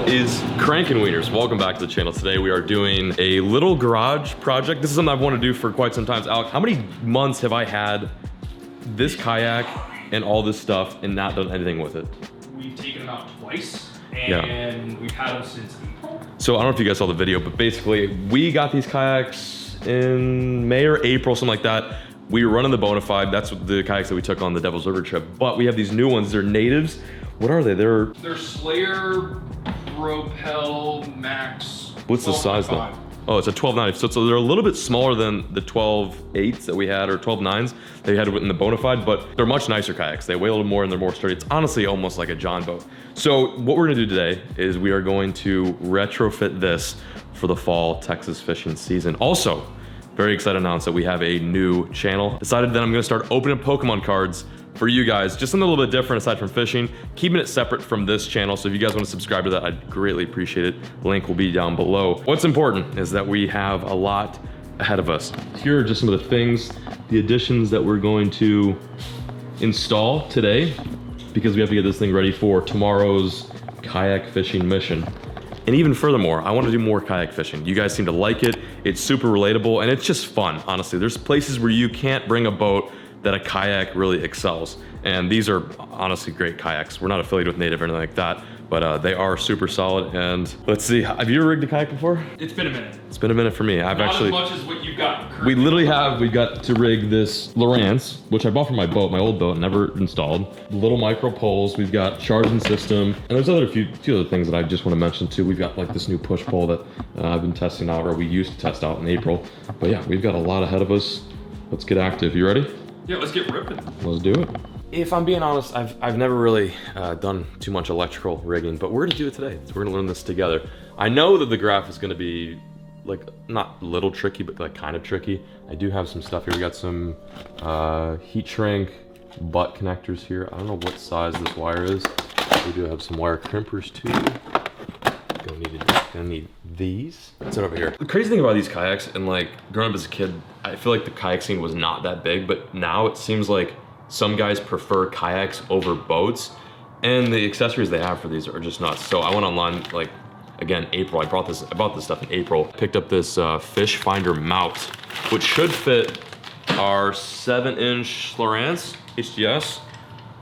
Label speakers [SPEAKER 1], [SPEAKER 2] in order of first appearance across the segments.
[SPEAKER 1] What is crankin' Weiners? Welcome back to the channel. Today we are doing a little garage project. This is something I've wanted to do for quite some time. Alex, how many months have I had this kayak and all this stuff and not done anything with it?
[SPEAKER 2] We've taken them out twice and we've had them since April.
[SPEAKER 1] So I don't know if you guys saw the video, but basically we got these kayaks in May or April, something like that. We were running the Bonafide. That's the kayaks that we took on the Devil's River trip. But we have these new ones. They're natives. What are they? They're Slayer
[SPEAKER 2] Propel Max.
[SPEAKER 1] What's the size though? Oh, it's a 12.9. So they're a little bit smaller than the 12.8s that we had, or 12.9s that we had in the Bonafide, but they're much nicer kayaks. They weigh a little more and they're more sturdy. It's honestly almost like a John boat. So what we're gonna do today is we are going to retrofit this for the fall Texas fishing season. Also, very excited to announce that we have a new channel. Decided that I'm gonna start opening Pokemon cards for you guys, just something a little bit different aside from fishing, keeping it separate from this channel. So if you guys want to subscribe to that, I'd greatly appreciate it. Link will be down below. What's important is that we have a lot ahead of us. Here are just some of the things, the additions that we're going to install today, because we have to get this thing ready for tomorrow's kayak fishing mission. And even furthermore, I want to do more kayak fishing. You guys seem to like it. It's super relatable and it's just fun, honestly. There's places where you can't bring a boat that a kayak really excels. And these are honestly great kayaks. We're not affiliated with Native or anything like that, but they are super solid. And let's see, have you ever rigged a kayak before?
[SPEAKER 2] It's been a minute.
[SPEAKER 1] It's been a minute for me. I've
[SPEAKER 2] not
[SPEAKER 1] actually,
[SPEAKER 2] as much as what you've got.
[SPEAKER 1] We literally have, we got to rig this Lowrance, which I bought for my boat, my old boat, never installed. Little micro poles, we've got charging system, and there's a few other things that I just want to mention too. We've got like this new push pole that I've been testing out, or we used to test out in April. But yeah, we've got a lot ahead of us. Let's get active. You ready?
[SPEAKER 2] Yeah, let's get ripping.
[SPEAKER 1] Let's do it. If I'm being honest, I've never really done too much electrical rigging, but we're gonna do it today. So we're gonna learn this together. I know that the graph is gonna be like, not a little tricky, but like kind of tricky. I do have some stuff here. We got some heat shrink butt connectors here. I don't know what size this wire is. We do have some wire crimpers too. Gonna need these. What's it over here? The crazy thing about these kayaks, and like growing up as a kid, I feel like the kayak scene was not that big, but now it seems like some guys prefer kayaks over boats, and the accessories they have for these are just nuts. So I went online, like again, April. I bought this stuff in April. Picked up this fish finder mount, which should fit our 7-inch Lowrance HDS.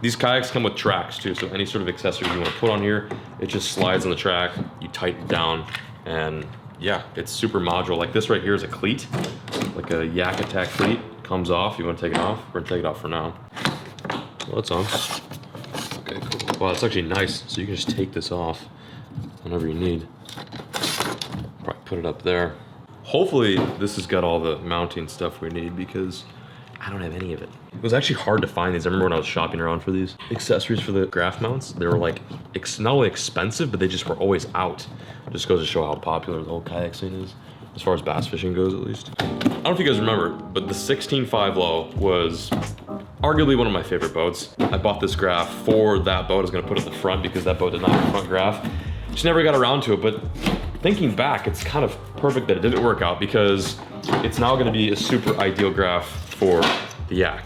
[SPEAKER 1] These kayaks come with tracks too, so any sort of accessories you want to put on here, it just slides on the track, you tighten it down, and yeah, it's super modular. Like this right here is a cleat, like a Yak Attack cleat. Comes off, you want to take it off? We're gonna take it off for now. Well, it's on. Okay, cool. Wow, it's actually nice, so you can just take this off whenever you need. Probably put it up there. Hopefully this has got all the mounting stuff we need, because I don't have any of it. It was actually hard to find these. I remember when I was shopping around for these accessories for the graph mounts. They were like, not only expensive, but they just were always out. It just goes to show how popular the whole kayak scene is, as far as bass fishing goes at least. I don't know if you guys remember, but the 16.5 Low was arguably one of my favorite boats. I bought this graph for that boat. I was gonna put it at the front because that boat did not have a front graph. Just never got around to it, but thinking back, it's kind of perfect that it didn't work out, because it's now gonna be a super ideal graph for the Yak.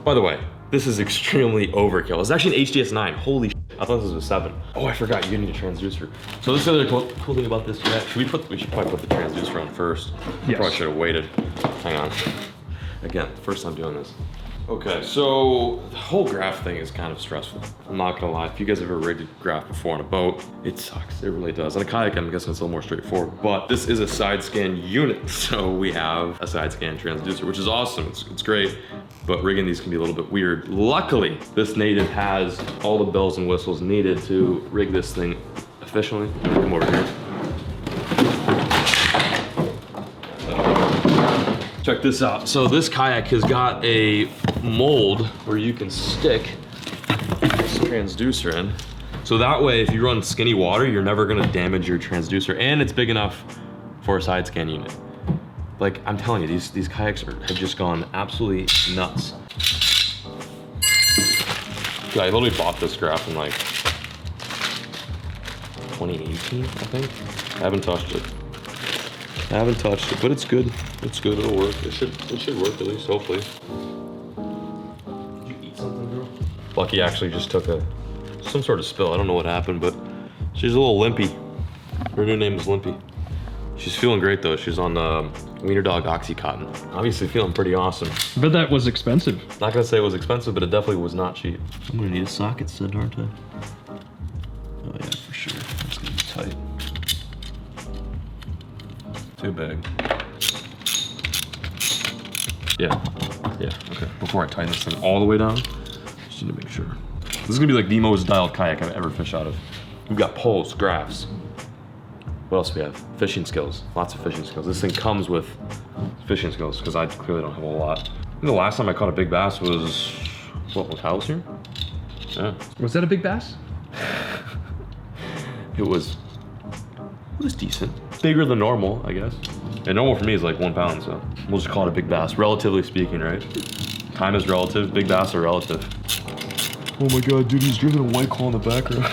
[SPEAKER 1] By the way, this is extremely overkill. It's actually an HDS 9, holy shit. I thought this was a 7. Oh, I forgot, you need a transducer. So this is the other cool thing about this Yak. We should probably put the transducer on first. Yes. Probably should have waited. Hang on. Again, first time doing this. Okay, so the whole graph thing is kind of stressful. I'm not gonna lie. If you guys have ever rigged a graph before on a boat, it sucks. It really does. On a kayak, I'm guessing it's a little more straightforward. But this is a side scan unit, so we have a side scan transducer, which is awesome. It's great, but rigging these can be a little bit weird. Luckily, this Native has all the bells and whistles needed to rig this thing efficiently. Come over here. Check this out. So this kayak has got a mold where you can stick this transducer in. So that way, if you run skinny water, you're never gonna damage your transducer, and it's big enough for a side scan unit. Like, I'm telling you, these kayaks have just gone absolutely nuts. Yeah, I literally bought this graph in like 2018, I think. I haven't touched it. But it's good. It's good, it'll work. It should work at least, hopefully. Did you eat something, girl? Lucky actually just took some sort of spill. I don't know what happened, but she's a little limpy. Her new name is Limpy. She's feeling great though. She's on Wiener Dog Oxycontin. Obviously feeling pretty awesome.
[SPEAKER 2] But that was expensive.
[SPEAKER 1] Not gonna say it was expensive, but it definitely was not cheap.
[SPEAKER 3] I'm gonna need a socket set, aren't I? Oh yeah, for sure. That's gonna be tight.
[SPEAKER 1] Too big. Yeah, okay. Before I tighten this thing all the way down, just need to make sure. This is gonna be like the most dialed kayak I've ever fished out of. We've got poles, graphs. What else do we have? Fishing skills, lots of fishing skills. This thing comes with fishing skills because I clearly don't have a lot. I think the last time I caught a big bass was, what, with House here? Yeah.
[SPEAKER 2] Was that a big bass?
[SPEAKER 1] It was decent. Bigger than normal, I guess. And normal for me is like 1 pound, so we'll just call it a big bass, relatively speaking, right? Time is relative, big bass are relative. Oh my God, dude, he's drinking a White Claw in the background.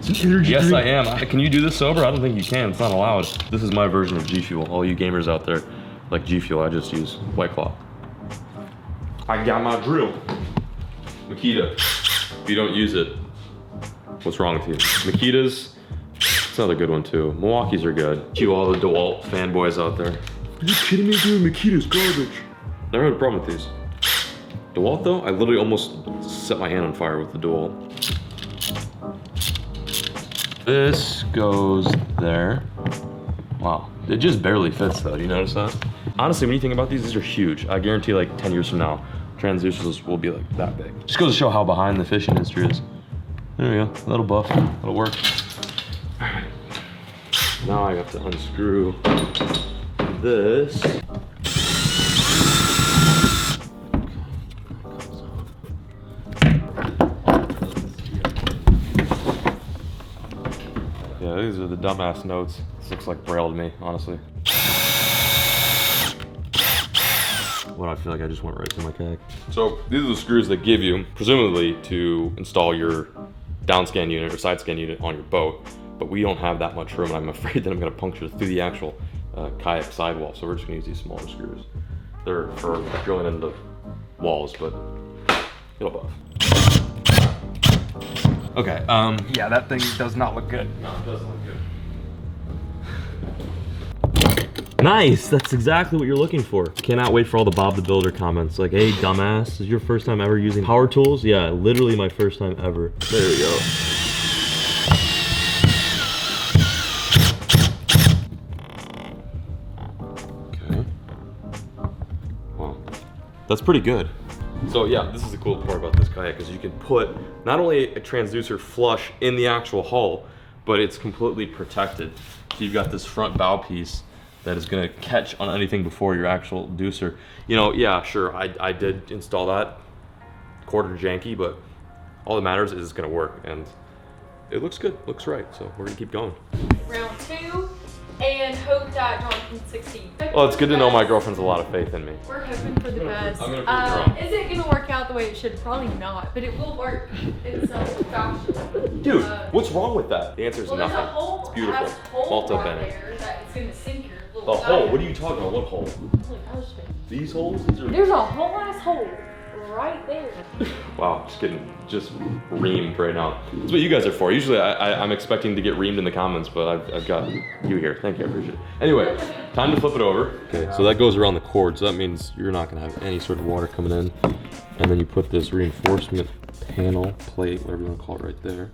[SPEAKER 2] It's an energy
[SPEAKER 1] Yes,
[SPEAKER 2] drink.
[SPEAKER 1] I am. Can you do this sober? I don't think you can, it's not allowed. This is my version of G Fuel. All you gamers out there like G Fuel, I just use White Claw. I got my drill. Makita, if you don't use it, what's wrong with you? Makitas, it's another good one too. Milwaukee's are good. Cue all the DeWalt fanboys out there. Are you kidding me, dude? Makita's garbage. Never had a problem with these. DeWalt though, I literally almost set my hand on fire with the DeWalt. This goes there. Wow, it just barely fits though, do you notice that? Honestly, when you think about these are huge. I guarantee like 10 years from now, transducers will be like that big. Just goes to show how behind the fishing industry is. There we go, that'll buff, that'll work. All right, now I have to unscrew this. Yeah, these are the dumbass notes. This looks like Braille to me, honestly. What, I feel like I just went right through my kayak. So these are the screws they give you, presumably to install your downscan unit or side scan unit on your boat. But we don't have that much room, and I'm afraid that I'm gonna puncture through the actual kayak sidewall. So we're just gonna use these smaller screws. They're for drilling into walls, but it'll buff. Okay,
[SPEAKER 2] Yeah, that thing does not look good.
[SPEAKER 1] no, it doesn't look good.
[SPEAKER 3] Nice, that's exactly what you're looking for. Cannot wait for all the Bob the Builder comments. Like, hey, dumbass, this is your first time ever using power tools? Yeah, literally my first time ever. There we go.
[SPEAKER 1] Okay. Wow. That's pretty good. So yeah, this is the cool part about this kayak is you can put not only a transducer flush in the actual hull, but it's completely protected. So you've got this front bow piece that is gonna catch on anything before your actual deucer. You know, yeah, sure, I did install that quarter janky, but all that matters is it's gonna work, and it looks good, looks right, so we're gonna keep going.
[SPEAKER 4] Round 2, and hope that John can succeed.
[SPEAKER 1] Well, it's good to know my girlfriend's a lot of faith in me.
[SPEAKER 4] We're hoping for the best.
[SPEAKER 1] I'm gonna prove her wrong.
[SPEAKER 4] Is it gonna work out the way it should? Probably not, but it will work in some fashion.
[SPEAKER 1] Dude, what's wrong with that? The answer is
[SPEAKER 4] Well, there's
[SPEAKER 1] nothing.
[SPEAKER 4] a hole.
[SPEAKER 1] It's beautiful.
[SPEAKER 4] Has a hole
[SPEAKER 1] Malta
[SPEAKER 4] right
[SPEAKER 1] Bennett.
[SPEAKER 4] there that it's gonna sink your
[SPEAKER 1] The
[SPEAKER 4] little
[SPEAKER 1] hole?
[SPEAKER 4] kayak.
[SPEAKER 1] What are you talking about? What hole?
[SPEAKER 4] Holy husband.
[SPEAKER 1] These holes? These are...
[SPEAKER 4] There's a whole ass hole right there.
[SPEAKER 1] Wow, just getting reamed right now. That's what you guys are for. Usually I'm expecting to get reamed in the comments, but I've got you here. Thank you, I appreciate it. Anyway, time to flip it over. Okay, so that goes around the cord, so that means you're not gonna have any sort of water coming in. And then you put this reinforcement panel, plate, whatever you wanna call it, right there.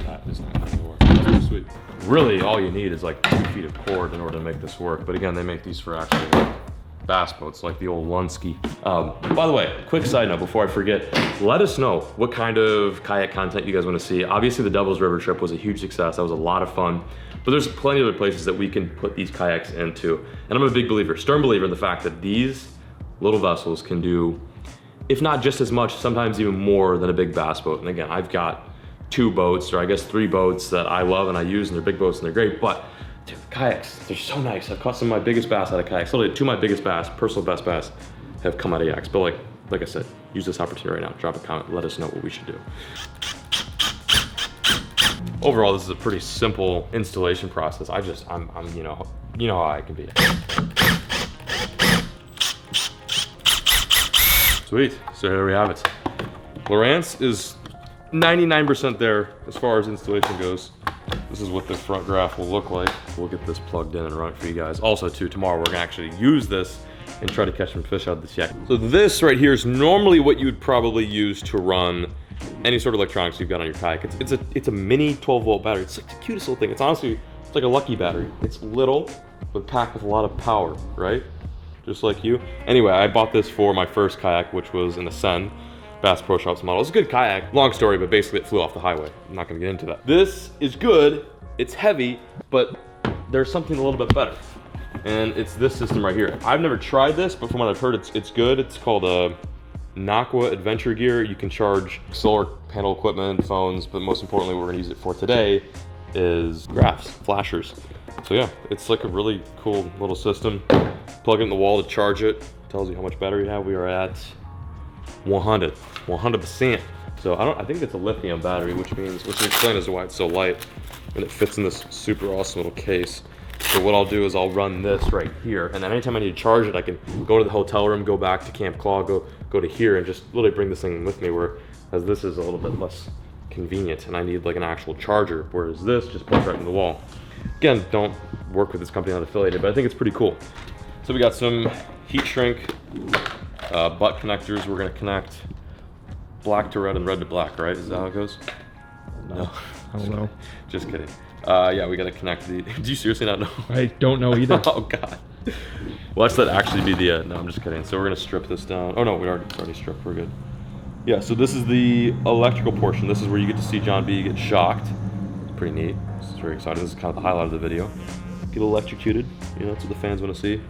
[SPEAKER 1] That is not gonna work. That's sweet. Really, all you need is like 2 feet of cord in order to make this work. But again, they make these for actual bass boats, like the old Lunsky. By the way, quick side note before I forget, let us know what kind of kayak content you guys want to see. Obviously, the Devil's River trip was a huge success. That was a lot of fun. But there's plenty of other places that we can put these kayaks into. And I'm a big believer, stern believer in the fact that these little vessels can do, if not just as much, sometimes even more than a big bass boat. And again, I've got 2 boats, or I guess 3 boats that I love and I use, and they're big boats and they're great, but dude, kayaks, they're so nice. I've caught some of my biggest bass out of kayaks. Literally 2 of my biggest bass, personal best bass, have come out of yaks. But like I said, use this opportunity right now. Drop a comment, let us know what we should do. Overall, this is a pretty simple installation process. I'm you know how I can be. Sweet, so here we have it. Lowrance is 99% there as far as installation goes. This is what the front graph will look like. We'll get this plugged in and run it for you guys. Also too, tomorrow we're gonna actually use this and try to catch some fish out of this yak. So this right here is normally what you would probably use to run any sort of electronics you've got on your kayak. It's a mini 12-volt battery. It's like the cutest little thing. It's honestly, it's like a lucky battery. It's little, but packed with a lot of power, right? Just like you. Anyway, I bought this for my first kayak, which was an Ascend Bass Pro Shops model. It's a good kayak. Long story, but basically it flew off the highway. I'm not gonna get into that. This is good. It's heavy, but there's something a little bit better. And it's this system right here. I've never tried this, but from what I've heard, it's good. It's called a Nakwa Adventure Gear. You can charge solar panel equipment, phones, but most importantly, what we're gonna use it for today is graphs, flashers. So yeah, it's like a really cool little system. Plug it in the wall to charge it. Tells you how much battery you have. We are at 100%. So I think it's a lithium battery, which explains as to why it's so light, and it fits in this super awesome little case. So what I'll do is I'll run this right here, and then anytime I need to charge it, I can go to the hotel room, go back to Camp Claw, go to here, and just literally bring this thing with me, whereas this is a little bit less convenient, and I need like an actual charger, whereas this just plugs right in the wall. Again, don't work with this company, not affiliated, but I think it's pretty cool. So we got some heat shrink butt connectors. We're gonna connect black to red and red to black, right? Is that how it goes? No.
[SPEAKER 2] I don't know.
[SPEAKER 1] Just kidding. Yeah, we gotta connect the. Do you seriously not know?
[SPEAKER 2] I don't know either.
[SPEAKER 1] Oh god. Watch that actually be the. No, I'm just kidding. So we're gonna strip this down. Oh no, we already stripped. We're good. Yeah. So this is the electrical portion. This is where you get to see John B get shocked. Pretty neat. This is very exciting. This is kind of the highlight of the video. Get electrocuted. You know, that's what the fans want to see.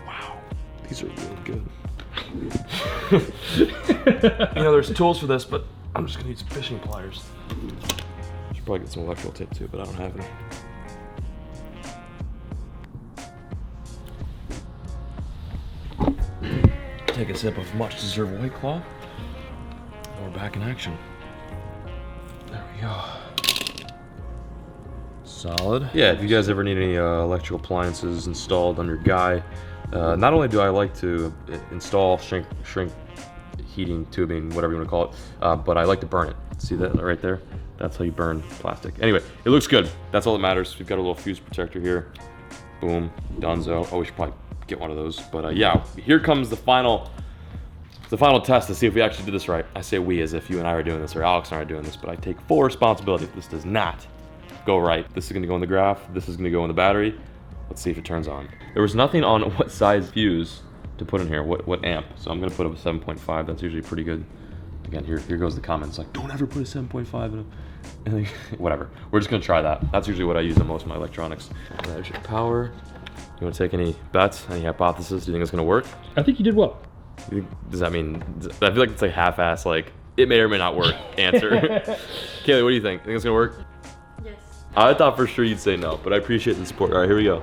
[SPEAKER 1] Wow, these are really good. You know, there's tools for this, but I'm just gonna use fishing pliers. Should probably get some electrical tape too, but I don't have any. Take a sip of much deserved White Claw. And we're back in action. There we go. Solid. Yeah, if you guys ever need any electrical appliances installed on your guy, not only do I like to install shrink heating, tubing, whatever you want to call it, but I like to burn it. See that right there? That's how you burn plastic. Anyway, it looks good. That's all that matters. We've got a little fuse protector here. Boom, donezo. Oh, we should probably get one of those. But yeah, here comes the final test to see if we actually did this right. I say we as if you and I are doing this, or Alex and I are doing this, but I take full responsibility if this does not go right. This is gonna go in the graph. This is gonna go in the battery. Let's see if it turns on. There was nothing on what size fuse to put in here, what amp. So I'm gonna put up a 7.5. That's usually pretty good. Again, here goes the comments like, don't ever put a 7.5 in a, whatever. We're just gonna try that. That's usually what I use in most of my electronics. There's your power. You wanna take any bets, any hypotheses? Do you think it's gonna work?
[SPEAKER 2] I think you did well.
[SPEAKER 1] Does that mean, I feel like it's like half-ass, like, it may or may not work answer. Kaylee, what do you think? Think it's gonna work?
[SPEAKER 4] Yes.
[SPEAKER 1] I thought for sure you'd say no, but I appreciate the support. All right, here we go.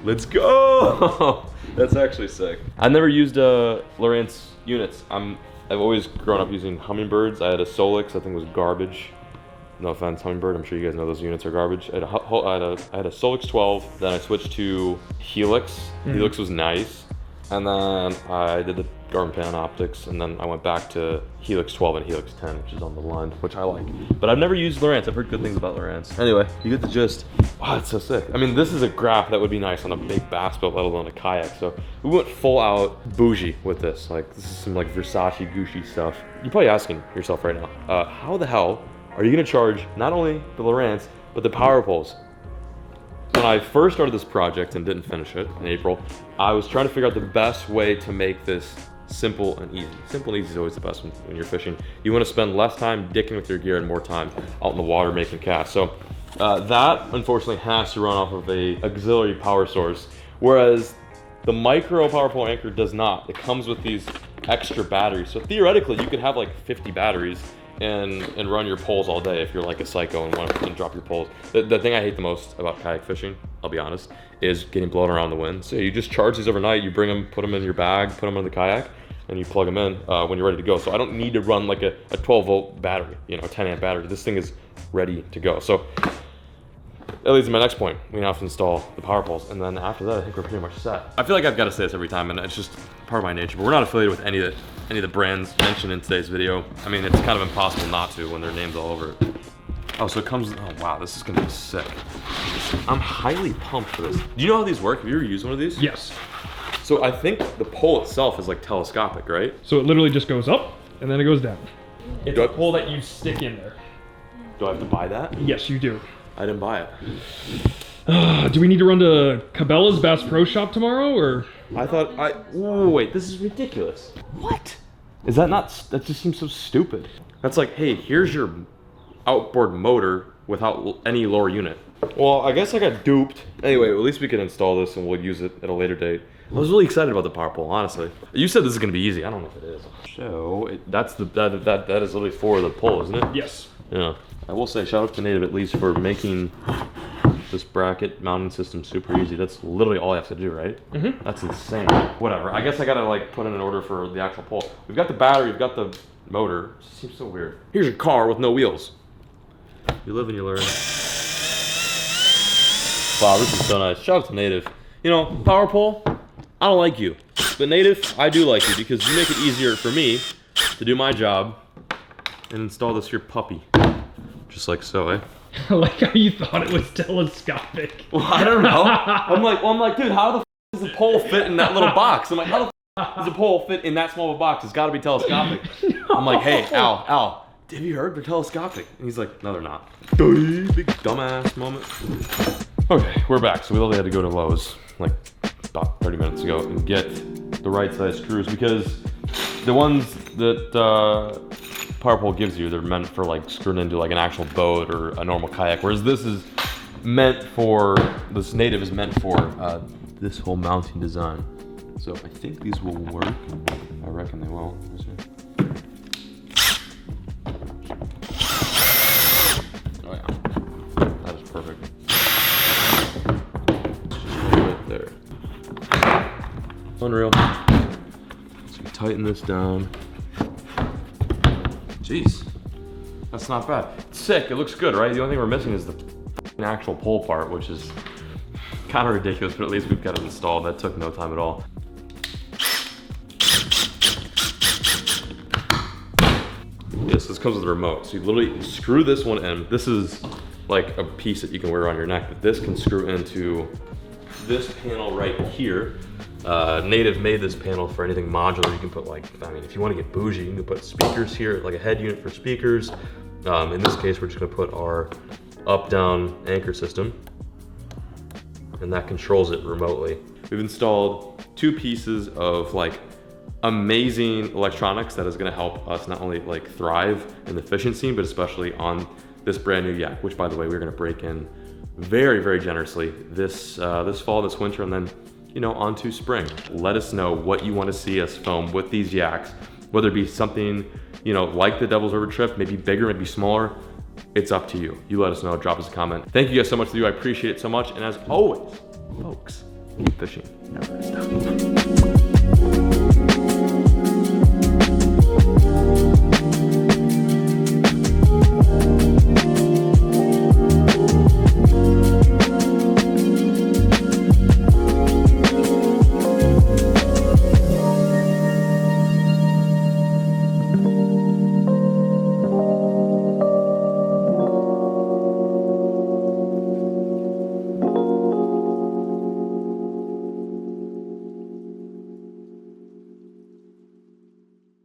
[SPEAKER 1] Let's go! That's actually sick. I've never used Lowrance units. I've always grown up using Hummingbirds. I had a Solix, I think it was garbage. No offense, Hummingbird. I'm sure you guys know those units are garbage. I had a Solix 12, then I switched to Helix. Helix was nice. And then I did the Garmin Pan optics, and then I went back to Helix 12 and Helix 10, which is on the line, which I like. But I've never used Lowrance. I've heard good things about Lowrance. Anyway, you get the gist. Wow, it's so sick. I mean, this is a graph that would be nice on a big bass boat, let alone a kayak. So we went full out bougie with this. Like, this is some like Versace, Gucci stuff. You're probably asking yourself right now, how the hell are you gonna charge not only the Lowrance, but the power poles? When I first started this project and didn't finish it in April, I was trying to figure out the best way to make this simple and easy. Simple and easy is always the best when you're fishing. You want to spend less time dicking with your gear and more time out in the water making casts. So that unfortunately has to run off of a auxiliary power source, whereas the micro power pole anchor does not. It comes with these extra batteries. So theoretically, you could have like 50 batteries and run your poles all day if you're like a psycho and want to drop your poles. The thing I hate the most about kayak fishing, I'll be honest, is getting blown around the wind. So you just charge these overnight, you bring them, put them in your bag, put them in the kayak, and you plug them in when you're ready to go. So I don't need to run like a 12 volt battery, you know, a 10 amp battery. This thing is ready to go. So that leads to my next point. We now have to install the power poles, and then after that, I think we're pretty much set. I feel like I've got to say this every time, and it's just part of my nature, but we're not affiliated with any of the brands mentioned in today's video. I mean, it's kind of impossible not to when their name's all over it. Oh, so it comes, oh wow, this is gonna be sick. I'm highly pumped for this. Do you know how these work? Have you ever used one of these?
[SPEAKER 2] Yes.
[SPEAKER 1] So I think the pole itself is like telescopic, right?
[SPEAKER 2] So it literally just goes up and then it goes down. It's a pole that you stick in there.
[SPEAKER 1] Do I have to buy that?
[SPEAKER 2] Yes, you do.
[SPEAKER 1] I didn't buy it.
[SPEAKER 2] Do we need to run to Cabela's Bass Pro Shop tomorrow, or?
[SPEAKER 1] I thought, oh, wait, this is ridiculous. What? Is that not, that just seems so stupid. That's like, hey, here's your outboard motor without any lower unit. Well, I guess I got duped. Anyway, at least we can install this and we'll use it at a later date. I was really excited about the power pole, honestly. You said this is gonna be easy. I don't know if it is. So, that is literally for the pole, isn't it?
[SPEAKER 2] Yes.
[SPEAKER 1] Yeah. I will say, shout out to Native at least for making this bracket mounting system super easy. That's literally all I have to do, right?
[SPEAKER 2] Mm-hmm.
[SPEAKER 1] That's insane. Whatever. I guess I gotta like put in an order for the actual pole. We've got the battery, we've got the motor. It just seems so weird. Here's your car with no wheels. You live and you learn. Wow, this is so nice. Shout out to Native. You know, power pole, I don't like you. But Native, I do like you because you make it easier for me to do my job and install this here puppy. Just like so, eh?
[SPEAKER 2] I like how you thought it was telescopic.
[SPEAKER 1] Well, I don't know. I'm like, dude, how the does the pole fit in that little box? I'm like, how the does the pole fit in that small of a box? It's got to be telescopic. No. I'm like, hey, Al, have you heard they're telescopic? And he's like, no, they're not. Big dumbass moment. Okay, we're back. So we literally had to go to Lowe's like about 30 minutes ago and get the right size screws because the ones that power pole gives you, they're meant for like screwing into like an actual boat or a normal kayak, whereas this is meant for, this Native is meant for this whole mounting design. So I think these will work. I reckon they will. Oh yeah, that is perfect. Just right there. Unreal. So you tighten this down. Jeez, that's not bad. It's sick, it looks good, right? The only thing we're missing is the actual pole part, which is kind of ridiculous, but at least we've got it installed. That took no time at all. Yes, this comes with a remote. So you literally screw this one in. This is like a piece that you can wear around your neck, but this can screw into this panel right here. Native made this panel for anything modular. You can put like, I mean, if you want to get bougie, you can put speakers here, like a head unit for speakers. In this case, we're just gonna put our up-down anchor system, and that controls it remotely. We've installed 2 pieces of like amazing electronics that is gonna help us not only like thrive in the fishing scene, but especially on this brand new yak, which by the way, we're gonna break in very, very generously this fall, this winter, and then, you know, onto spring. Let us know what you want to see us film with these yaks, whether it be something, you know, like the Devil's River trip, maybe bigger, maybe smaller. It's up to you. You let us know, drop us a comment. Thank you guys so much for you. I appreciate it so much. And as always, folks, keep fishing. Never stop.